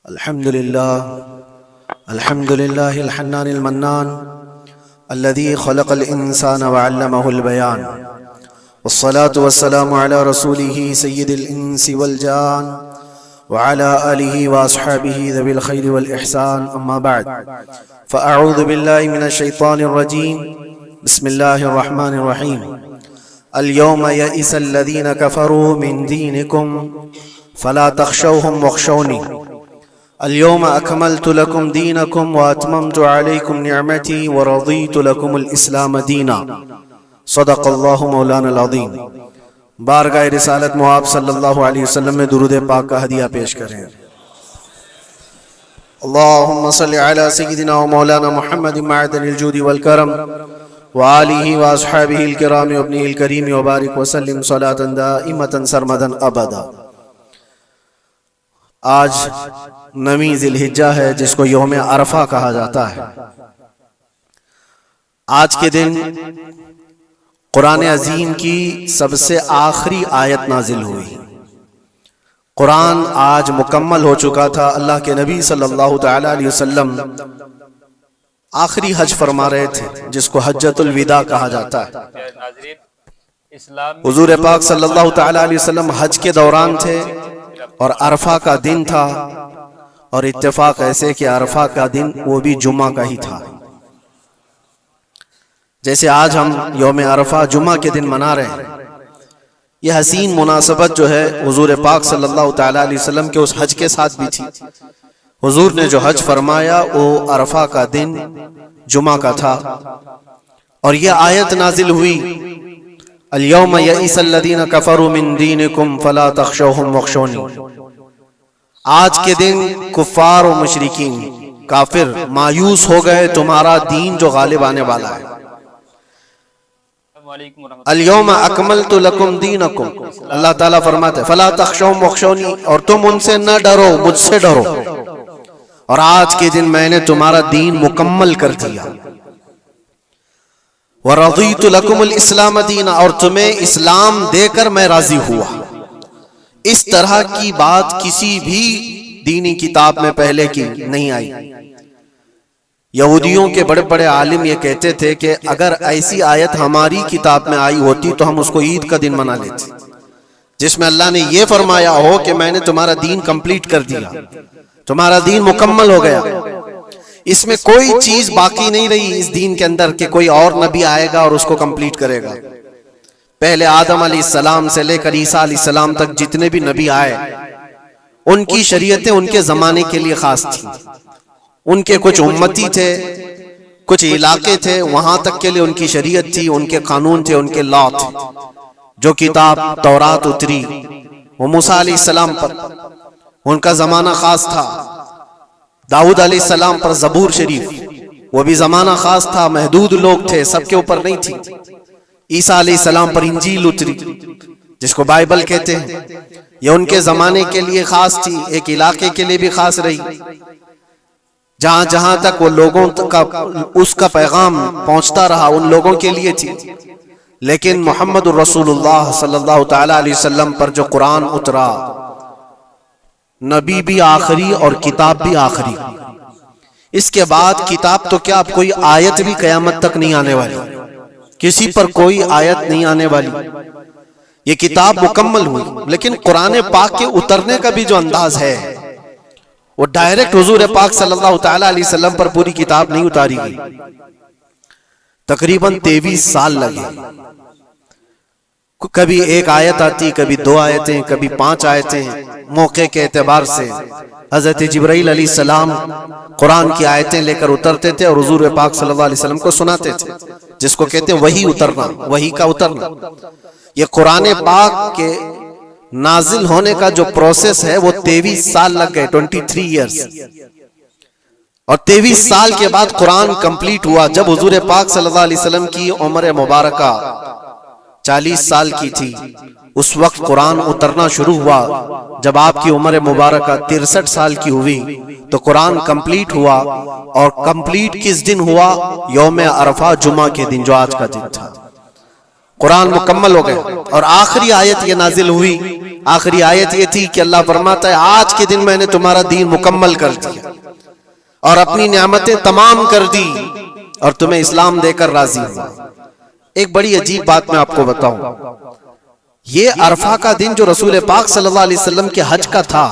الحمد لله الحنان المنان الذي خلق الإنسان وعلمه البيان، والصلاة والسلام على رسوله سيد الإنس والجان وعلى آله وأصحابه ذوي الخير والإحسان. أما بعد، فأعوذ بالله من الشيطان الرجيم. بسم الله الرحمن الرحيم. اليوم يئس الذين كفروا من دينكم فلا تخشوهم واخشوني اليوم أكملت لكم دينكم وأتممت عليكم نعمتي ورضيت لكم الإسلام دينا. صدق اللہ مولانا العظیم. بارگاہ رسالت مواب صلی اللہ علیہ وسلم میں درود پاک کا ہدیہ پیش کریں. اللہم صلی علی سیدنا و مولانا محمد معدن الجود والکرم وآلہ واصحابہ الکرام وابنہ الکریم وبارک وسلم صلاة دائمة سرمدا ابدا. آج 9 ذی الحجہ ہے، جس کو یوم عرفہ کہا جاتا ہے. آج کے دن قرآن عظیم کی سب سے آخری آیت نازل ہوئی. قرآن آج مکمل ہو چکا تھا. اللہ کے نبی صلی اللہ تعالی علیہ وسلم آخری حج فرما رہے تھے، جس کو حجۃ الوداع کہا جاتا ہے. حضور پاک صلی اللہ تعالی علیہ وسلم حج کے دوران تھے اور عرفہ کا دن تھا، اور اتفاق ایسے کہ عرفہ کا دن وہ بھی جمعہ کا ہی تھا. جیسے آج ہم یوم عرفہ جمعہ کے دن منا رہے ہیں، یہ حسین مناسبت جو ہے حضور پاک صلی اللہ تعالی علیہ وسلم کے اس حج کے ساتھ بھی تھی. حضور نے جو حج فرمایا وہ عرفہ کا دن جمعہ کا تھا، اور یہ آیت نازل ہوئی اليوم يئس الذين كفروا من دينكم فلا تخشوهم واخشوني. آج کے دن کفار و مشرکین کافر مایوس ہو گئے تمہارا دین جو غالب آنے والا ہے. اليوم اکملت لکم دینکم، اللہ تعالیٰ فرماتے ہیں فلا تخشوهم واخشونی، اور تم ان سے نہ ڈرو، مجھ سے ڈرو. اور آج کے دن میں نے تمہارا دین مکمل کر دیا. وَرَضِيتُ لَكُمُ الْإِسْلَامَ دِينًا، اور تمہیں اسلام دے کر میں راضی ہوا. اس طرح کی بات کسی بھی دینی کتاب میں پہلے کی نہیں آئی. یہودیوں کے بڑے بڑے عالم یہ کہتے تھے کہ اگر ایسی آیت ہماری کتاب میں آئی ہوتی تو ہم اس کو عید کا دن منا لیتے، جس میں اللہ نے یہ فرمایا ہو کہ میں نے تمہارا دین کمپلیٹ کر دیا، تمہارا دین مکمل ہو گیا. اس میں کوئی چیز باقی نہیں رہی اس دین کے اندر کہ کوئی اور نبی آئے گا اور اس کو کمپلیٹ کرے گا. پہلے آدم علیہ السلام سے لے کر عیسیٰ علیہ السلام تک جتنے بھی نبی آئے، ان کی شریعتیں ان کے زمانے کے لیے خاص تھیں. ان کے کچھ امتی تھے، کچھ علاقے تھے، وہاں تک کے لیے ان کی شریعت تھی، ان کے قانون تھے، ان کے لا تھے. جو کتاب تورات اتری وہ موسیٰ علیہ السلام پر، ان کا زمانہ خاص تھا. داؤد علیہ السلام پر زبور شریف، وہ بھی زمانہ خاص تھا، محدود لوگ تھے، سب کے اوپر نہیں تھی. عیسیٰ علیہ السلام پر انجیل اتری، جس کو بائبل کہتے ہیں، یہ ان کے زمانے کے لیے خاص تھی، ایک علاقے کے لیے بھی خاص رہی. جہاں جہاں تک وہ لوگوں کا اس کا پیغام پہنچتا رہا ان لوگوں کے لیے تھی. لیکن محمد الرسول اللہ صلی اللہ تعالی علیہ وسلم پر جو قرآن اترا، نبی بھی آخری اور کتاب بھی آخری. اس کے بعد کتاب تو کیا، اب کوئی آیت بھی قیامت تک نہیں آنے والی، کسی پر کوئی آیت نہیں آنے والی. یہ کتاب مکمل ہوئی. لیکن قرآن پاک کے اترنے کا بھی جو انداز ہے، وہ ڈائریکٹ حضور پاک صلی اللہ تعالی علیہ وسلم پر پوری کتاب نہیں اتاری گئی. تقریباً 23 سال لگے. کبھی ایک آیت آتی، کبھی 2 آیتیں، کبھی 5 آیتیں. موقع کے اعتبار سے حضرت جبرائیل علیہ السلام قرآن کی آیتیں لے کر اترتے تھے اور حضور پاک صلی اللہ علیہ وسلم کو سناتے تھے، جس کو کہتے ہیں وحی اترنا، وحی کا اترنا. یہ قرآن پاک کے نازل ہونے کا جو پروسیس ہے وہ 23 سال لگ گئے، 23 ایئرز. اور 23 سال کے بعد قرآن کمپلیٹ ہوا. جب حضور پاک صلی اللہ علیہ وسلم کی عمر مبارکہ 40 سال کی تھی، اس وقت قرآن اترنا شروع ہوا. جب آپ کی عمر مبارکہ 63 سال کی ہوئی تو قرآن کمپلیٹ ہوا. اور کمپلیٹ کس دن ہوا؟ یوم عرفہ جمعہ کے دن، جو آج کا دن تھا. قرآن مکمل ہو گئے. اور آخری آیت یہ نازل ہوئی آخری آیت یہ تھی کہ اللہ فرماتا ہے آج کے دن میں نے تمہارا دین مکمل کر دیا اور اپنی نعمتیں تمام کر دی اور تمہیں اسلام دے کر راضی ہوا۔ ایک بڑی عجیب بات میں آپ کو بتاؤں، یہ عرفہ کا دن جو رسول پاک صلی اللہ علیہ وسلم کے حج کا تھا،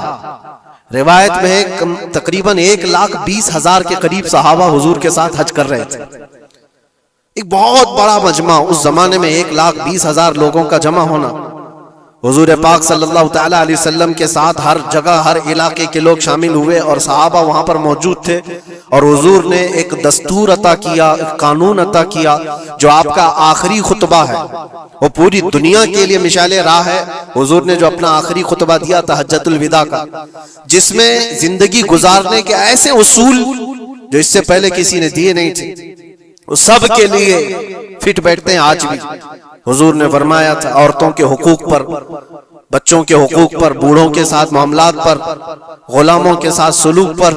روایت میں تقریباً 1,20,000 کے قریب صحابہ حضور کے ساتھ حج کر رہے تھے۔ ایک بہت بڑا مجمع، اس زمانے میں 1,20,000 لوگوں کا جمع ہونا، حضور پاک صلی اللہ تعالی علیہ وسلم کے ساتھ ہر جگہ ہر علاقے کے لوگ شامل ہوئے اور صحابہ وہاں پر موجود تھے، اور حضور نے ایک دستور عطا کیا، ایک قانون عطا کیا جو آپ کا آخری خطبہ ہے، وہ پوری دنیا کے لیے مشعل راہ ہے۔ حضور نے جو اپنا آخری خطبہ دیا تھا حجۃ الوداع کا، جس میں زندگی گزارنے کے ایسے اصول جو اس سے پہلے کسی نے دیے نہیں تھے، وہ سب کے لیے فٹ بیٹھتے ہیں آج بھی۔ حضور نے فرمایا تھا عورتوں کے حقوق پر، بچوں کے حقوق پر، بوڑھوں کے ساتھ معاملات پر، غلاموں کے ساتھ سلوک پر،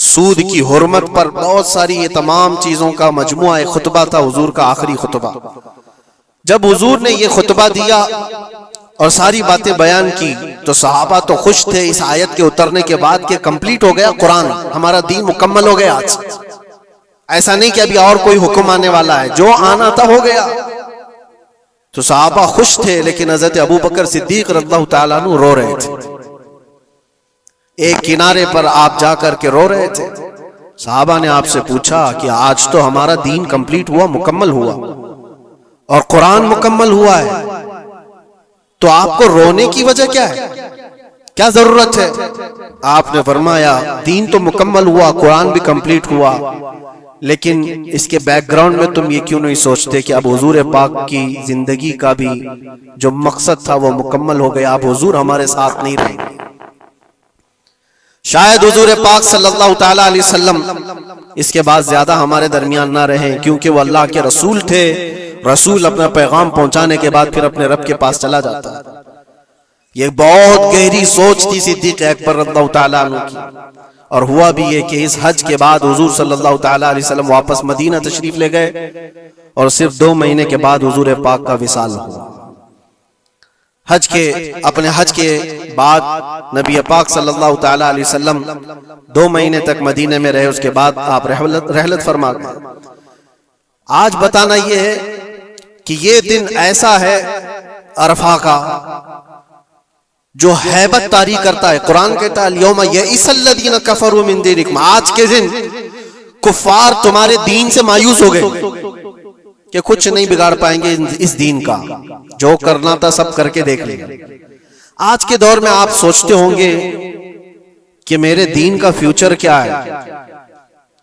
سود کی حرمت پر، بہت ساری یہ تمام چیزوں کا مجموعہ ایک خطبہ تھا حضور کا آخری خطبہ۔ جب حضور نے یہ خطبہ دیا اور ساری باتیں بیان کی تو صحابہ تو خوش تھے اس آیت کے اترنے کے بعد کہ کمپلیٹ ہو گیا قرآن، ہمارا دین مکمل ہو گیا آج۔ ایسا نہیں کہ ابھی اور کوئی حکم آنے والا ہے، جو آنا تھا ہو گیا۔ تو صحابہ خوش تھے، لیکن حضرت ابوبکر صدیق رضی اللہ تعالیٰ عنہ رو رہے تھے۔ ایک کنارے پر آپ جا کر کے رو رہے تھے۔ صحابہ نے آپ سے پوچھا کہ آج تو ہمارا دین کمپلیٹ ہوا، مکمل ہوا، اور قرآن مکمل ہوا ہے، تو آپ کو رونے کی وجہ کیا ہے؟ کیا ضرورت ہے؟ آپ نے فرمایا دین تو مکمل ہوا، قرآن بھی کمپلیٹ ہوا، لیکن اس کے بیک گراؤنڈ میں تم یہ کیوں نہیں سوچتے کہ اب حضور پاک کی زندگی کا بھی جو مقصد تھا وہ مکمل ہو گیا، اب حضور ہمارے ساتھ نہیں رہیں گے۔ شاید حضور پاک صلی اللہ تعالی علیہ وسلم اس کے بعد زیادہ ہمارے درمیان نہ رہیں، کیونکہ وہ اللہ کے رسول تھے۔ رسول اپنا پیغام پہنچانے کے بعد پھر اپنے رب کے پاس چلا جاتا ہے۔ یہ بہت گہری سوچ تھی صدیق اکبر رضی اللہ تعالیٰ عنہ کی، اور ہوا بھی یہ کہ اس حج کے بعد حضور صلی اللہ تعالیٰ علیہ وسلم واپس مدینہ تشریف لے گئے، اور صرف 2 مہینے کے بعد حضور پاک کا وصال ہوا۔ اپنے حج کے بعد نبی پاک صلی اللہ تعالیٰ علیہ وسلم 2 مہینے تک مدینہ میں رہے، اس کے بعد آپ رحلت فرما گئے۔ آج بتانا یہ ہے کہ یہ دن ایسا ہے عرفہ کا جو ہیبت طاری کرتا ہے۔ قرآن کہتا ہے الیوم یئس الذین کفروا من دینکم، آج کے دن کفار تمہارے دین سے مایوس ہو گئے کہ کچھ نہیں بگاڑ پائیں گے اس دین کا، جو کرنا تھا سب کر کے دیکھ لیں گے۔ آج کے دور میں آپ سوچتے ہوں گے کہ میرے دین کا فیوچر کیا ہے،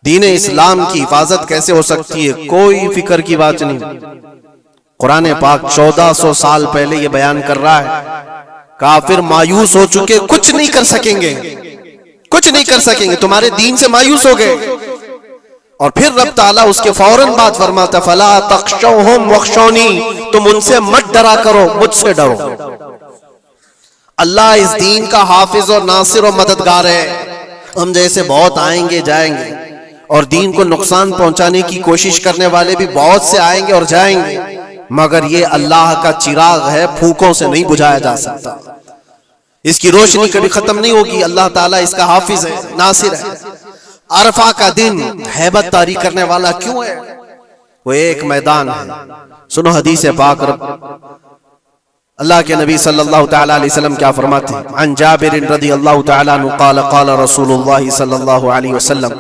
دین اسلام کی حفاظت کیسے ہو سکتی ہے؟ کوئی فکر کی بات نہیں۔ قرآن پاک 1400 سال پہلے یہ بیان کر رہا ہے کافر مایوس ہو چکے، کچھ نہیں کر سکیں گے، کچھ نہیں کر سکیں گے، تمہارے دین سے مایوس ہو گئے۔ اور پھر رب تعالیٰ اس کے فوراً بعد فرماتا فَلَا تَخْشَوْهُمْ وَخْشَوْنِي، تم ان سے مت ڈرا کرو، مجھ سے ڈرو۔ اللہ اس دین کا حافظ اور ناصر اور مددگار ہے۔ ہم جیسے بہت آئیں گے جائیں گے، اور دین کو نقصان پہنچانے کی کوشش کرنے والے بھی بہت سے آئیں گے اور جائیں گے، مگر یہ اللہ کا چراغ ہے، پھونکوں سے نہیں بجھایا جا سکتا، اس کی روشنی کبھی ختم نہیں ہوگی۔ اللہ تعالیٰ اس کا حافظ ہے، ناصر ہے۔ عرفہ کا دن ہیبت طاری کرنے والا کیوں ہے؟ وہ ایک میدان ہے۔ سنو حدیث پاک، اللہ کے نبی صلی اللہ تعالیٰ علیہ وسلم کیا فرماتے ہیں؟ عن جابر رضی اللہ تعالیٰ عنہ قال قال رسول اللہ صلی اللہ علیہ وسلم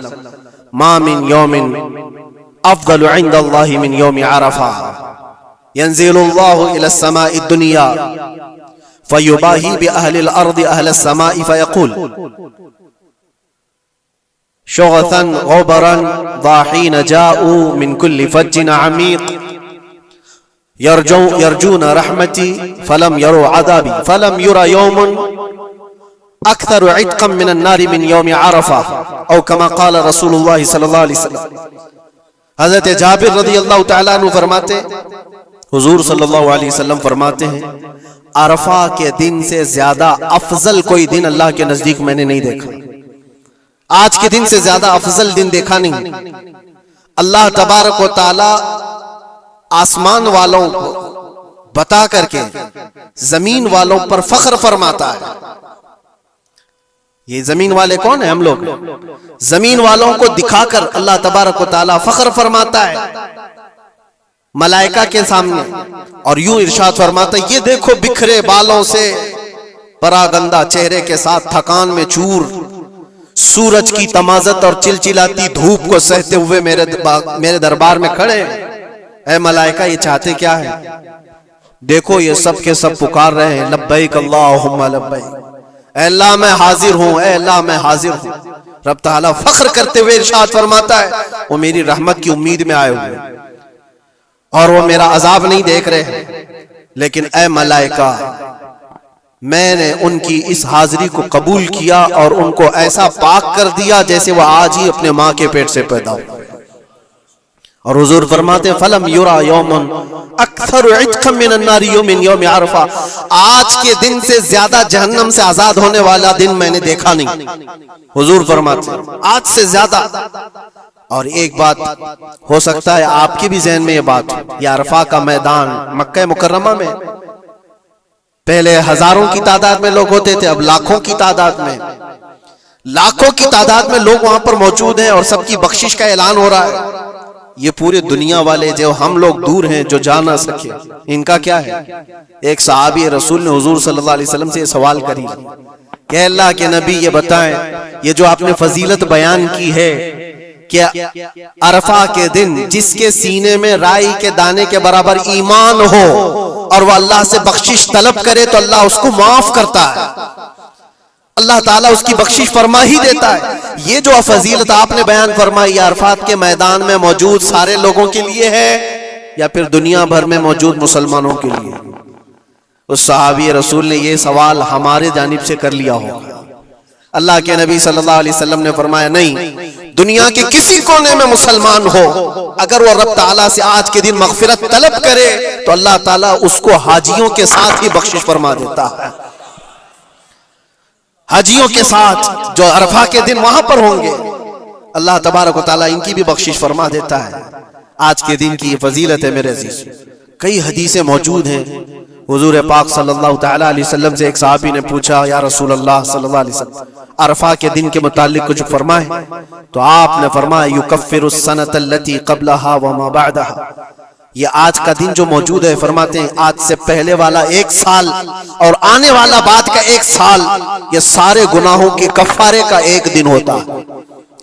ما من يوم افضل عند الله من يوم عرفہ ينزل الله الى السماء الدنيا فيباهي باهل الارض اهل السماء فيقول شغثا غبرا ضاحين جاءوا من كل فج عميق يرجون رحمتي فلم يروا عذابي فلم يرى يوم اکثر عتقا من النار من یوم عرفہ او کما قال رسول اللہ صلی اللہ علیہ وسلم۔ حضرت جابر رضی اللہ تعالیٰ عنہ فرماتے، حضور صلی اللہ علیہ وسلم فرماتے ہیں عرفہ کے دن سے زیادہ افضل کوئی دن اللہ کے نزدیک میں نے نہیں دیکھا، آج کے دن سے زیادہ افضل دن دیکھا نہیں۔ اللہ تبارک و تعالی آسمان والوں کو بتا کر کے زمین والوں پر فخر فرماتا ہے. یہ زمین والے کون ہیں؟ ہم لوگ. زمین والوں کو دکھا کر اللہ تبارک و تعالی فخر فرماتا ہے ملائکہ کے سامنے، اور یوں ارشاد فرماتا ہے یہ دیکھو بکھرے بالوں سے پراگندہ چہرے کے ساتھ تھکان میں چور، سورج کی تمازت اور چلچلاتی دھوپ کو سہتے ہوئے میرے دربار میں کھڑے. اے ملائکہ یہ چاہتے کیا ہے؟ دیکھو یہ سب کے سب پکار رہے ہیں لبیک اللہم لبیک، اے اللہ میں حاضر ہوں، اے اللہ میں حاضر ہوں. رب تعالیٰ فخر کرتے ہوئے ارشاد فرماتا ہے وہ میری رحمت کی امید میں آئے ہوئے اور وہ میرا عذاب نہیں دیکھ رہے، لیکن اے ملائکہ میں نے ان کی اس حاضری کو قبول کیا اور ان کو ایسا پاک کر دیا جیسے وہ آج ہی اپنے ماں کے پیٹ سے پیدا ہو. اور حضور فرماتے ہیں فلم یرا یوم اکثر عتقا من النار من یوم عرفہ، آج کے دن سے زیادہ جہنم سے آزاد ہونے والا دن میں نے دیکھا نہیں. حضور فرماتے ہیں آج سے زیادہ. اور ایک بات ہو سکتا ہے آپ کے بھی ذہن میں یہ بات، یہ عرفہ کا میدان مکہ مکرمہ میں پہلے ہزاروں کی تعداد میں لوگ ہوتے تھے، اب لاکھوں کی تعداد میں، لاکھوں کی تعداد میں لوگ وہاں پر موجود ہیں اور سب کی بخشش کا اعلان ہو رہا ہے. یہ پورے دنیا والے جو ہم لوگ دور ہیں جو جا نہ سکے، ان کا کیا ہے؟ ایک صحابی رسول نے حضور صلی اللہ علیہ وسلم سے یہ سوال کری کہ اللہ کے نبی یہ بتائیں یہ جو آپ نے فضیلت بیان کی ہے کہ عرفہ کے دن جس کے سینے میں رائی کے دانے کے برابر ایمان ہو اور وہ اللہ سے بخشش طلب کرے تو اللہ اس کو معاف کرتا ہے، اللہ تعالیٰ اس کی بخشش فرما ہی دیتا ہے. یہ جو فضیلت آپ نے بیان فرمائی یہ عرفات کے میدان میں موجود سارے لوگوں کے لیے ہے یا پھر دنیا بھر میں موجود مسلمانوں کے لیے؟ اس صحابی رسول نے یہ سوال ہمارے جانب سے کر لیا ہوگا. اللہ کے نبی صلی اللہ علیہ وسلم نے فرمایا نہیں، دنیا کے کسی کونے میں مسلمان ہو اگر وہ رب تعالیٰ سے آج کے دن مغفرت طلب کرے تو اللہ تعالیٰ اس کو حاجیوں کے ساتھ ہی بخشش فرما دیتا ہے. حاجیوں کے ساتھ جو عرفہ کے دن وہاں پر ہوں گے اللہ تبارک و تعالیٰ ان کی بھی بخشش فرما دیتا ہے. آج کے دن کی یہ فضیلت ہے میرے عزیز. کئی حدیثیں موجود ہیں. حضور پاک صلی اللہ تعالیٰ علیہ وسلم سے ایک صحابی نے پوچھا یا رسول اللہ صلی اللہ علیہ وسلم عرفہ کے دن کے متعلق کچھ فرمائیں، تو آپ نے فرمایا یکفر السنۃ التي قبلها وما بعدها، یہ آج کا دن جو موجود ہے فرماتے ہیں آج سے پہلے والا ایک سال اور آنے والا بعد کا ایک سال یہ سارے گناہوں کے کفارے کا ایک دن ہوتا ہے.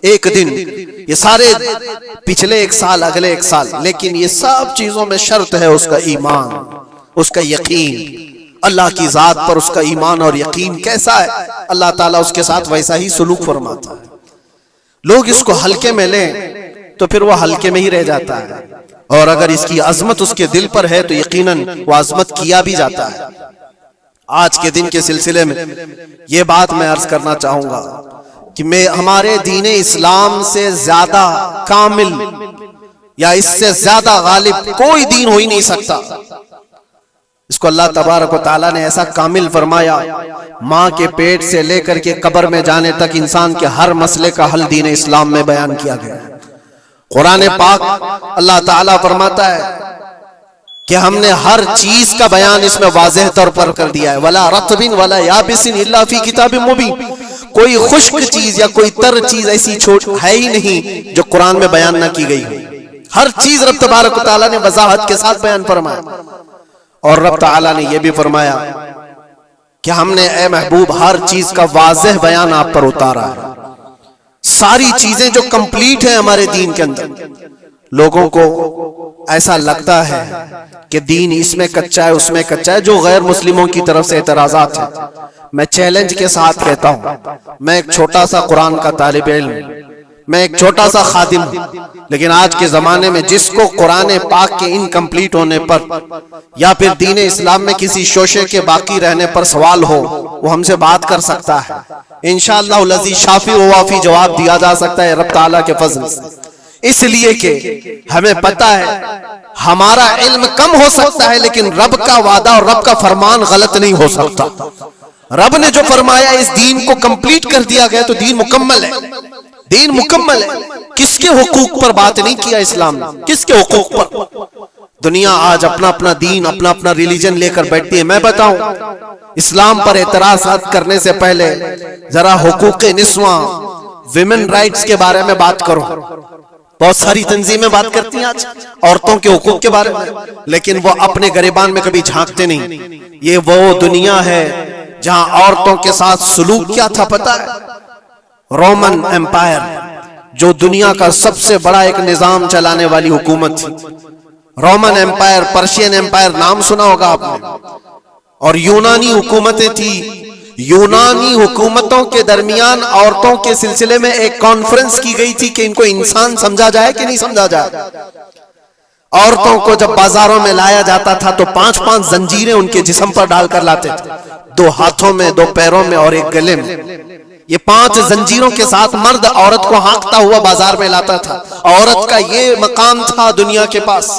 ایک دن یہ سارے پچھلے ایک سال اگلے ایک سال، لیکن یہ سب چیزوں میں شرط ہے اس کا ایمان، اس کا یقین. اللہ کی ذات پر اس کا ایمان اور یقین کیسا ہے اللہ تعالیٰ اس کے ساتھ ویسا ہی سلوک فرماتا ہے. لوگ اس کو ہلکے میں لیں تو پھر وہ ہلکے میں ہی رہ جاتا ہے، اور اگر اس کی عظمت اس کے دل پر ہے تو یقیناً وہ عظمت کیا بھی جاتا ہے. آج کے دن کے سلسلے میں یہ بات میں عرض کرنا چاہوں گا کہ ہمارے دین اسلام سے زیادہ کامل یا اس سے زیادہ غالب کوئی دین ہو ہی نہیں سکتا. اس کو اللہ تبارک و تعالیٰ نے ایسا کامل فرمایا، ماں کے پیٹ سے لے کر کے قبر میں جانے تک انسان کے ہر مسئلے کا حل دین اسلام میں بیان کیا گیا. قرآن پاک اللہ تعالیٰ فرماتا ہے کہ ہم نے ہر چیز کا بیان اس میں واضح طور پر کر دیا ہے. وَلَا رَطْبٍ وَلَا يَابِسٍ إِلَّا فِي كِتَابٍ مُبِينٍ، کوئی خشک چیز یا کوئی تر چیز ایسی ہے ہی نہیں جو قرآن میں بیان نہ کی گئی ہو. ہر چیز رب تبارک و تعالیٰ نے وضاحت کے ساتھ بیان فرمایا. اور رب تعالیٰ نے یہ بھی فرمایا کہ ہم نے اے محبوب ہر چیز کا واضح بیان آپ پر اتارا ہے. ساری چیزیں جو کمپلیٹ ہیں ہمارے دین کے اندر. لوگوں کو ایسا لگتا ہے کہ دین اس میں کچا ہے اس میں کچا ہے، جو غیر مسلموں کی طرف سے اعتراضات ہیں. میں چیلنج کے ساتھ کہتا ہوں، میں ایک چھوٹا سا قرآن کا طالب علم، میں ایک چھوٹا سا خادم ہوں، لیکن آج کے زمانے میں جس کو قرآن پاک کے انکمپلیٹ ہونے پر یا پھر دین اسلام میں کسی شوشے کے باقی رہنے پر سوال ہو وہ ہم سے بات کر سکتا ہے. انشاءاللہ الذی شافی و وافی جواب دیا جا سکتا ہے رب تعالیٰ کے فضل سے. اس لیے کہ ہمیں پتہ ہے ہمارا علم کم ہو سکتا ہے لیکن رب کا وعدہ اور رب کا فرمان غلط نہیں ہو سکتا. رب نے جو فرمایا اس دین کو کمپلیٹ کر دیا گیا تو دین مکمل ہے. دین مکمل ہے. کس کے حقوق پر بات نہیں کیا اسلام نے؟ کس کے حقوق پر؟ دنیا آج اپنا اپنا دین اپنا اپنا ریلیجن لے کر بیٹھتی ہے. میں بتاؤں اسلام پر اعتراضات کرنے سے پہلے ذرا حقوق نسواں ویمن رائٹس کے بارے میں بات کرو. بہت ساری تنظیمیں بات کرتی ہیں آج عورتوں کے حقوق کے بارے میں, لیکن وہ اپنے گریبان میں کبھی جھانکتے نہیں. یہ وہ دنیا ہے جہاں عورتوں کے ساتھ سلوک کیا تھا پتہ ہے؟ رومن ایمپائر جو دنیا کا سب سے بڑا ایک نظام چلانے والی حکومت تھی. رومن ایمپائر, پرشین ایمپائر نام سنا ہوگا آپ نے. اور یونانی حکومتیں تھی. یونانی حکومتوں کے درمیان عورتوں کے سلسلے میں ایک کانفرنس کی گئی تھی کہ ان کو انسان سمجھا جائے کہ نہیں سمجھا جائے. عورتوں کو جب بازاروں میں لایا جاتا تھا تو 5-5 زنجیریں ان کے جسم پر ڈال کر لاتے تھے, 2 ہاتھوں میں, 2 پیروں میں اور 1 گلے میں. یہ 5 زنجیروں کے ساتھ مرد عورت کو ہانکتا ہوا بازار میں لاتا تھا. عورت کا یہ مقام تھا دنیا کے پاس,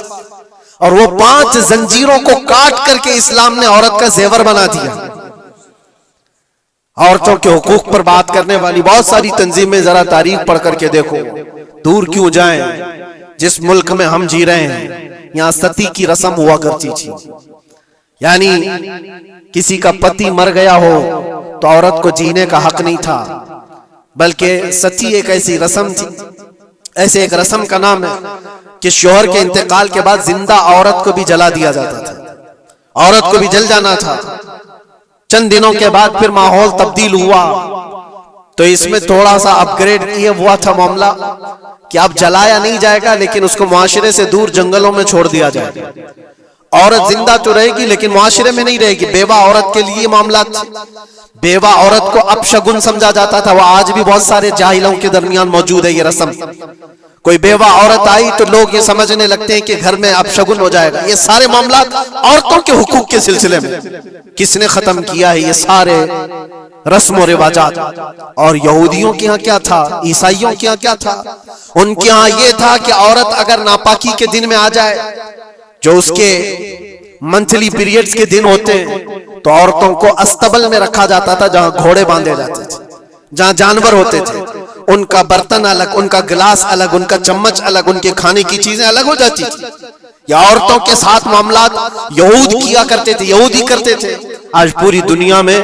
اور وہ 5 زنجیروں کو کاٹ کر کے اسلام نے عورت کا زیور بنا دیا. عورتوں کے حقوق پر بات کرنے والی بہت ساری تنظیمیں ذرا تاریخ پڑھ کر کے دیکھو. دور کیوں جائیں, جس ملک میں ہم جی رہے ہیں یہاں ستی کی رسم ہوا کرتی تھی. یعنی کسی کا پتی مر گیا ہو تو عورت کو جینے کا حق نہیں تھا, بلکہ ستی ایک ایسی رسم تھی. ایسے ایک رسم کا نام ہے کہ شوہر کے انتقال کے بعد زندہ عورت کو بھی جلا دیا جاتا تھا. عورت کو بھی جل جانا تھا. چند دنوں کے بعد پھر ماحول تبدیل ہوا تو اس میں تھوڑا سا اپ گریڈ کیا ہوا تھا معاملہ کہ اب جلایا نہیں جائے گا لیکن اس کو معاشرے سے دور جنگلوں میں چھوڑ دیا جائے گا. عورت زندہ تو رہے گی لیکن معاشرے میں نہیں رہے گی. بیوہ عورت کے لیے معاملات تھے. بیوہ عورت کو اپشگن سمجھا جاتا تھا. وہ آج بھی بہت سارے جاہلوں کے درمیان موجود ہے یہ رسم. کوئی بیوہ عورت آئی تو لوگ یہ سمجھنے لگتے ہیں کہ گھر میں اپشگن ہو جائے گا. یہ سارے معاملات عورتوں کے حقوق کے سلسلے میں کس نے ختم کیا ہے؟ یہ سارے رسم و رواجات. اور یہودیوں کے ہاں کیا تھا, عیسائیوں کے ہاں کیا تھا؟ ان کے ہاں یہ تھا کہ عورت اگر ناپاکی کے دن میں آ جائے, جو اس کے منتھلی پیریڈز کے دن ہوتے ہیں, تو عورتوں کو استبل میں رکھا جاتا تھا جہاں گھوڑے باندھے جاتے تھے, جہاں جانور ہوتے تھے. ان کا برتن الگ, ان کا گلاس الگ, ان کا چمچ الگ, ان کے کھانے کی چیزیں الگ ہو جاتی تھی. یا عورتوں کے ساتھ معاملات یہود کیا کرتے تھے, یہودی کرتے تھے. آج پوری دنیا میں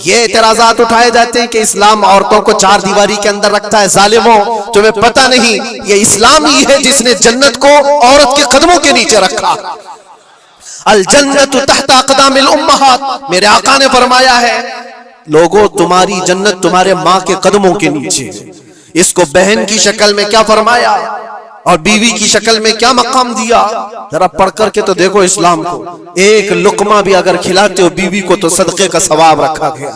یہ اعتراضات اٹھائے جاتے ہیں کہ اسلام عورتوں کو 4 دیواری کے اندر رکھتا ہے. ظالموں, تمہیں پتہ نہیں یہ اسلام ہی ہے جس نے جنت کو عورت کے قدموں کے نیچے رکھا. الجنت تحت اقدام الامہات, میرے آقا نے فرمایا ہے لوگوں تمہاری جنت تمہارے ماں کے قدموں کے نیچے. اس کو بہن کی شکل میں کیا فرمایا اور بیوی کی شکل میں کیا مقام دیا. ذرا پڑھ کر کے تو دیکھو اسلام کو. ایک لقمہ بھی اگر کھلاتے ہو بیوی کو تو صدقے کا ثواب رکھا گیا.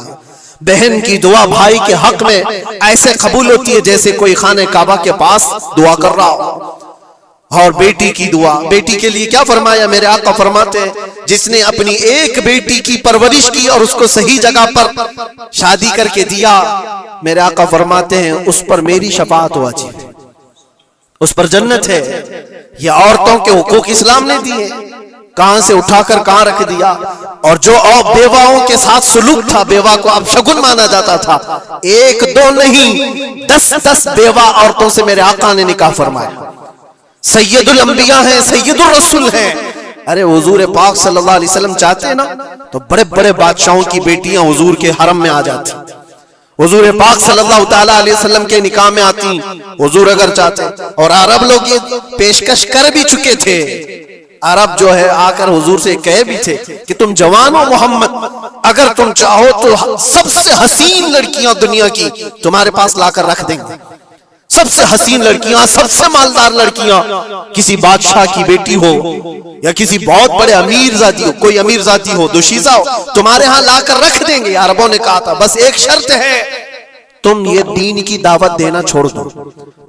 بہن کی دعا بھائی کے حق میں ایسے قبول ہوتی ہے جیسے کوئی خانہ کعبہ کے پاس دعا کر رہا ہو. اور بیٹی کی دعا, بیٹی کے لیے کیا فرمایا؟ میرے آقا فرماتے ہیں جس نے اپنی ایک بیٹی کی پرورش کی اور اس کو صحیح جگہ پر شادی کر کے دیا, میرے آقا فرماتے ہیں اس پر میری شفاعت واجب ہے, اس پر جنت ہے. یہ عورتوں کے حقوق اسلام نے دیے, کہاں سے اٹھا کر کہاں رکھ دیا. اور جو بیواؤں کے ساتھ سلوک تھا, بیوہ کو اب شگن مانا جاتا تھا. 1-2 نہیں 10 بیوہ عورتوں سے میرے آقا نے نکاح فرمایا. سید الانبیاء ہیں, سید الرسول ہیں. ارے حضور پاک صلی اللہ علیہ وسلم چاہتے ہیں نا تو بڑے بڑے بادشاہوں کی بیٹیاں حضور کے حرم میں آ جاتی. حضور پاک صلی اللہ تعالیٰ علیہ وسلم کے نکاح میں آتی حضور اگر چاہتے. اور عرب لوگ یہ پیشکش کر بھی چکے تھے. عرب جو ہے آ کر حضور سے کہے بھی تھے کہ تم جوان ہو محمد, اگر تم چاہو تو سب سے حسین لڑکیاں دنیا کی تمہارے پاس لا کر رکھ دیں گے. سب سے حسین لڑکیاں, سب سے مالدار لڑکیاں, کسی بادشاہ کی بیٹی ہو یا کسی بہت بڑے امیر ذاتی ہو, کوئی امیر ذاتی ہو, دوشیزہ ہو, تمہارے ہاں لا کر رکھ دیں گے. عربوں نے کہا تھا بس ایک شرط ہے, تم یہ دین کی دعوت دینا چھوڑ دو,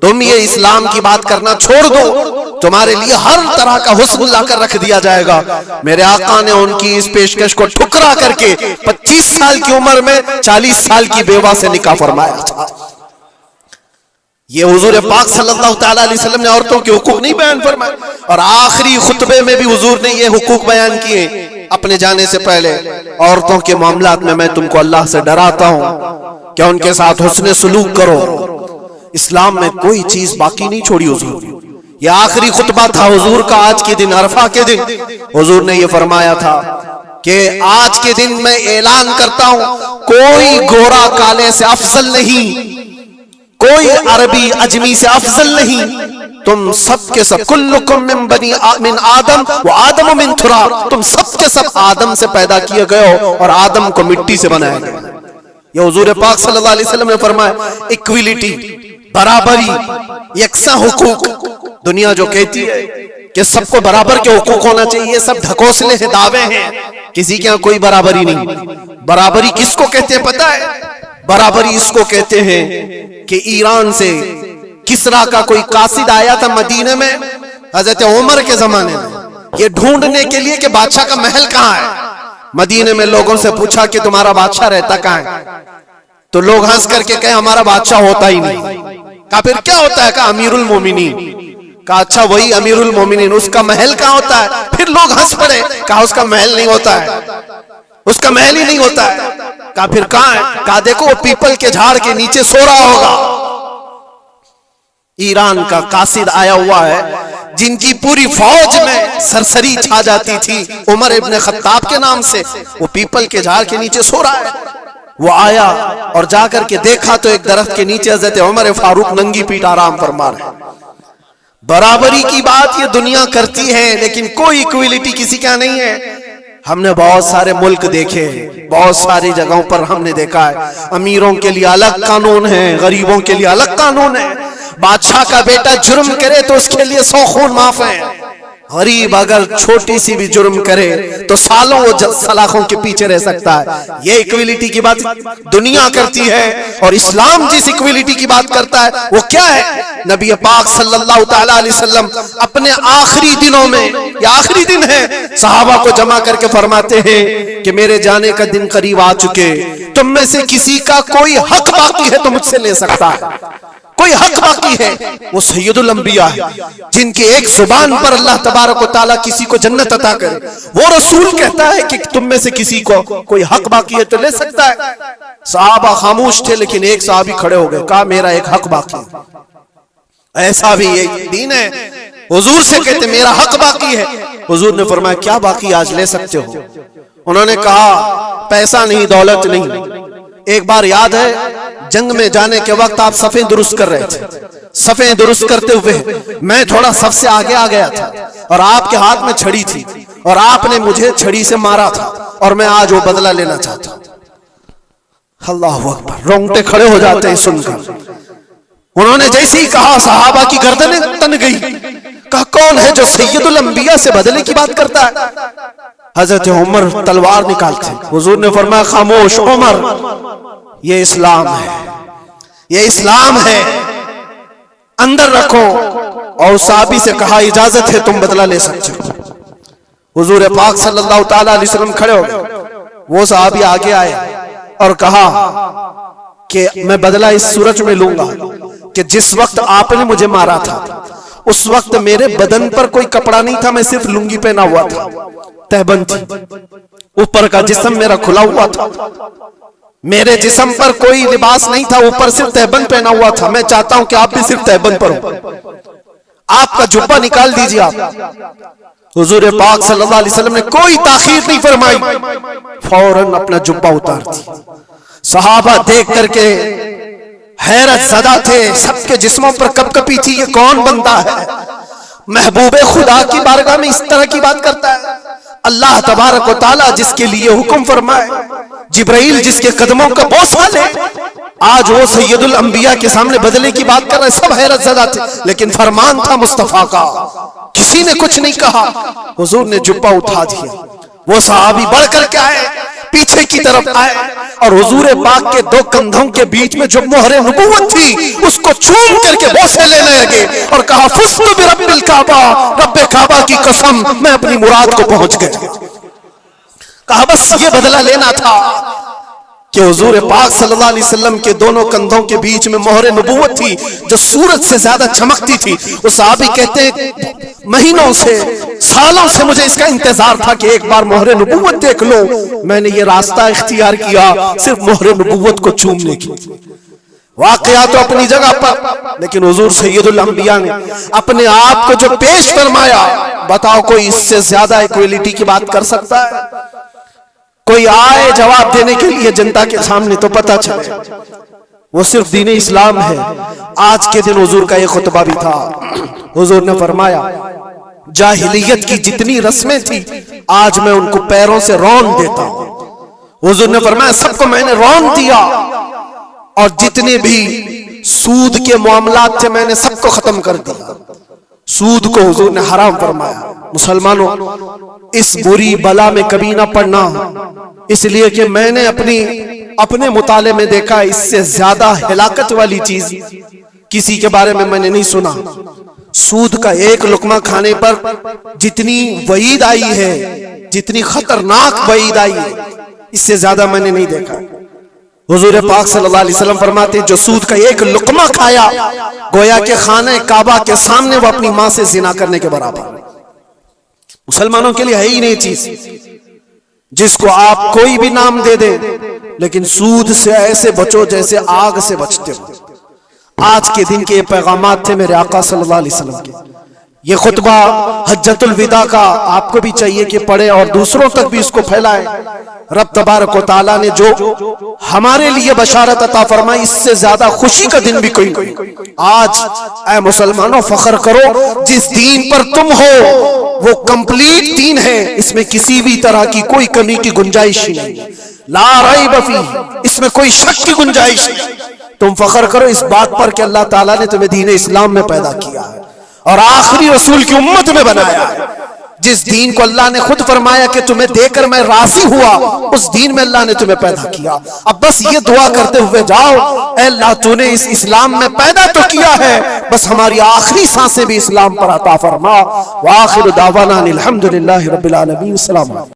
تم یہ اسلام کی بات کرنا چھوڑ دو, تمہارے لیے ہر طرح کا حسن لا کر رکھ دیا جائے گا. میرے آقا نے ان کی اس پیشکش کو ٹھکرا کر کے 25 سال کی عمر میں 40 سال کی بیوہ سے نکاح فرمایا تھا. یہ حضور پاک صلی اللہ تعالیٰ علیہ وسلم نے عورتوں کے حقوق نہیں بیان فرمائے. اور آخری خطبے میں بھی حضور نے یہ حقوق بیان کیے اپنے جانے سے پہلے. عورتوں کے معاملات میں تم کو اللہ سے ڈراتا ہوں کہ ان کے ساتھ حسن سلوک کرو. اسلام میں کوئی چیز باقی نہیں چھوڑی حضور. یہ آخری خطبہ تھا حضور کا آج کے دن، عرفہ کے دن حضور نے یہ فرمایا تھا کہ آج کے دن میں اعلان کرتا ہوں کوئی گورا کالے سے افضل نہیں، کوئی عربی اجمی سے افضل نہیں، تم سب کے سب کلکم من آدم و آدم من تراب، تم سب کے سب آدم سے پیدا کیے گئے ہو اور آدم کو مٹی سے بنایا گیا۔ یہ حضور پاک صلی اللہ علیہ وسلم نے فرمایا ایکویلٹی، برابری، یکساں حقوق۔ دنیا جو کہتی ہے کہ سب کو برابر کے حقوق ہونا چاہیے، سب ڈھکوسلے ہیں، دعوے ہیں، کسی کے یہاں کوئی برابری نہیں۔ برابری کس کو کہتے ہیں پتہ ہے؟ برابری اس کو کہتے ہیں کہ ایران سے کسرا کا کوئی قاصد آیا تھا مدینے میں حضرت عمر کے زمانے میں، یہ ڈھونڈنے کے لیے کہ بادشاہ کا محل کہاں ہے۔ مدینے میں لوگوں سے پوچھا کہ تمہارا بادشاہ رہتا کہاں ہے؟ تو لوگ ہنس کر کے کہے ہمارا بادشاہ ہوتا ہی نہیں۔ کہا پھر کیا ہوتا ہے؟ کہا امیر المومنین۔ کہا اچھا وہی امیر المومنین، اس کا محل کہاں ہوتا ہے؟ پھر لوگ ہنس پڑے، کہا اس کا محل نہیں ہوتا ہے، اس کا محل ہی نہیں ہوتا ہے۔ کہا پھر کہاں ہے؟ کہا دیکھو وہ پیپل کے جھاڑ کے نیچے سو رہا ہوگا۔ ایران کا قاصد آیا ہوا ہے جن کی پوری فوج میں سرسری چھا جاتی تھی عمر ابن خطاب کے نام سے، وہ پیپل کے جھاڑ کے نیچے سو رہا ہے۔ وہ آیا اور جا کر کے دیکھا تو ایک درخت کے نیچے حضرت عمر فاروق ننگی پیٹ آرام فرما رہے ہیں۔ برابری کی بات یہ دنیا کرتی ہے لیکن کوئی ایکویلٹی کسی کا نہیں ہے۔ ہم نے بہت سارے ملک دیکھے، بہت ساری جگہوں پر ہم نے دیکھا ہے امیروں کے لیے الگ قانون ہے، غریبوں کے لیے الگ قانون ہے۔ بادشاہ کا بیٹا جرم کرے تو اس کے لیے 100 خون معاف ہیں، غریب اگر چھوٹی سی بھی جرم کرے تو سالوں وہ سلاخوں کے پیچھے رہ سکتا ہے۔ یہ ایکویلٹی کی بات دنیا کرتی ہے، اور اسلام جس ایکویلٹی کی بات کرتا ہے وہ کیا ہے؟ نبی پاک صلی اللہ تعالی علیہ وسلم اپنے آخری دنوں میں، یہ آخری دن ہے، صحابہ کو جمع کر کے فرماتے ہیں کہ میرے جانے کا دن قریب آ چکے، تم میں سے کسی کا کوئی حق باقی ہے تو مجھ سے لے سکتا ہے، کوئی حق باقی ہے۔ وہ سید الانبیاء ہے جن کی ایک زبان پر اللہ تبارک و تعالیٰ کسی کو جنت عطا کرے، وہ رسول کہتا ہے کہ تم میں سے کسی کو کوئی حق باقی ہے تو لے سکتا ہے۔ صحابہ خاموش تھے لیکن ایک صحابی کھڑے ہو گئے، کہا میرا ایک حق باقی ہے۔ ایسا بھی ایک دین ہے، حضور سے کہتے میرا حق باقی ہے۔ حضور نے فرمایا کیا باقی آج لے سکتے ہو؟ انہوں نے کہا پیسہ نہیں، دولت نہیں۔ ایک بار یاد ہے جنگ میں جانے کے وقت آپ صفیں درست کر رہے تھے، صفیں درست کرتے ہوئے میں تھوڑا صف سے آگے آ گیا تھا اور آپ کے ہاتھ میں چھڑی تھی اور آپ نے مجھے چھڑی سے مارا تھا اور میں آج وہ بدلہ لینا چاہتا ہوں۔ اللہ اکبر، رونگٹے کھڑے ہو جاتے ہیں سن کر۔ انہوں نے جیسے ہی کہا صحابہ کی گردنیں تن گئی۔ کہا کون ہے جو سید الانبیاء سے بدلے کی بات کرتا ہے؟ حضرت عمر تلوار نکالتے، حضور نے فرمایا خاموش عمر، یہ اسلام ہے، یہ اسلام ہے، اندر رکھو۔ اور صحابی سے کہا اجازت ہے تم بدلہ لے سکتے ہو۔ حضور پاک صلی اللہ تعالی علیہ وسلم کھڑے ہو گئے، وہ صحابی آگے آئے اور کہا کہ میں بدلہ اس صورت میں لوں گا کہ جس وقت آپ نے مجھے مارا تھا اس وقت میرے بدن پر کوئی کپڑا نہیں تھا، میں صرف لنگی پہنا ہوا تھا، تہبند تھی، اوپر کا جسم میرا کھلا ہوا تھا، میرے جسم پر کوئی لباس نہیں تھا، اوپر صرف تہبند پہنا ہوا تھا۔ میں چاہتا ہوں کہ آپ بھی صرف تہبند پر ہو، آپ کا جبہ نکال دیجئے۔ آپ حضور پاک صلی اللہ علیہ وسلم نے کوئی تاخیر نہیں فرمائی، فوراً اپنا جبہ اتار دی۔ صحابہ دیکھ کر کے حیرت زدہ تھے، سب کے جسموں پر کپ کپی تھی، یہ کون بندہ ہے؟ محبوب خدا کی بارگاہ میں اس طرح کی بات کرتا ہے؟ اللہ تبارک و تعالیٰ جس کے لیے حکم فرمائے، جبرائیل جس کے قدموں کا بوسہ لے، آج وہ سید الانبیاء کے سامنے بدلے کی بات کر رہے، سب حیرت زدہ تھے، لیکن فرمان تھا مصطفیٰ کا، کسی نے کچھ نہیں کہا۔ حضور نے جبہ اٹھا دیا، وہ صحابی بڑھ کر کے آئے، پیچھے کی طرف آئے اور حضور پاک کے دو کندھوں کے بیچ میں جو مہر نبوت تھی اس کو چوم کر کے بوسے لینے لگے اور کہا فزت برب الکعبہ، رب کعبہ کی قسم میں اپنی مراد کو پہنچ گیا۔ کہا بس یہ بدلہ لینا تھا کہ حضور پاک صلی اللہ علیہ وسلم کے دونوں کندھوں کے بیچ میں مہر نبوت تھی جو سورج سے زیادہ چمکتی تھی۔ وہ صحابی کہتے ہیں مہینوں سے، سالوں سے مجھے اس کا انتظار تھا کہ ایک بار مہر نبوت دیکھ لوں، میں نے یہ راستہ اختیار کیا صرف مہر نبوت کو چومنے کی۔ واقعہ تو اپنی جگہ پر، لیکن حضور سید الانبیاء نے اپنے آپ کو جو پیش فرمایا، بتاؤ کوئی اس سے زیادہ ایکویلٹی کی بات کر سکتا ہے؟ کوئی آئے جواب دینے کے لیے جنتا کے سامنے تو پتہ چلے وہ صرف دین اسلام ہے۔ آج کے دن حضور کا یہ خطبہ بھی تھا، حضور نے فرمایا جاہلیت کی جتنی رسمیں تھی آج میں ان کو پیروں سے رون دیتا ہوں۔ حضور نے فرمایا سب کو میں نے رون دیا، اور جتنے بھی سود کے معاملات تھے میں نے سب کو ختم کر دیا۔ سود کو حضور نے حرام فرمایا۔ مسلمانوں، اس بری بلا میں کبھی نہ پڑنا، اس لیے کہ میں نے اپنے مطالعے میں دیکھا اس سے زیادہ ہلاکت والی چیز کسی کے بارے میں نے نہیں سنا۔ سود کا ایک لقمہ کھانے پر جتنی وعید آئی ہے، جتنی خطرناک وعید آئی ہے، اس سے زیادہ میں نے نہیں دیکھا۔ حضور پاک صلی اللہ علیہ وسلم فرماتے جو سود کا ایک لقمہ کھایا گویا کہ خانہ کعبہ کے سامنے وہ اپنی ماں سے زنا کرنے کے برابر۔ مسلمانوں کے لیے ہے ہی نہیں چیز، جس کو آپ کوئی بھی نام دے دیں، لیکن سود سے ایسے بچو جیسے آگ سے بچتے ہو۔ آج کے دن کے یہ پیغامات تھے میرے آقا صلی اللہ علیہ وسلم کے۔ یہ خطبہ حجۃ الوداع کا آپ کو بھی چاہیے کہ پڑھیں اور دوسروں تک بھی اس کو پھیلائیں۔ رب تبارک و تعالیٰ نے جو ہمارے لیے بشارت عطا فرمائی، اس سے زیادہ خوشی کا دن بھی کوئی نہیں۔ آج اے مسلمانوں فخر کرو، جس دین پر تم ہو وہ کمپلیٹ دین ہے، اس میں کسی بھی طرح کی کوئی کمی کی گنجائش نہیں، لا ریب فیہ، اس میں کوئی شک کی گنجائش نہیں۔ تم فخر کرو اس بات پر کہ اللہ تعالیٰ نے تمہیں دین اسلام میں پیدا کیا ہے اور آخری رسول کی امت میں بنایا ہے۔ جس دین کو اللہ نے خود فرمایا کہ تمہیں دے کر میں راضی ہوا، اس دین میں اللہ نے تمہیں پیدا کیا۔ اب بس یہ دعا کرتے ہوئے جاؤ، اے اللہ تو نے اس اسلام میں پیدا تو کیا ہے، بس ہماری آخری سانسیں بھی اسلام پر عطا فرما۔ وآخر دعوانا الحمدللہ رب العالمین۔ السلام علیکم۔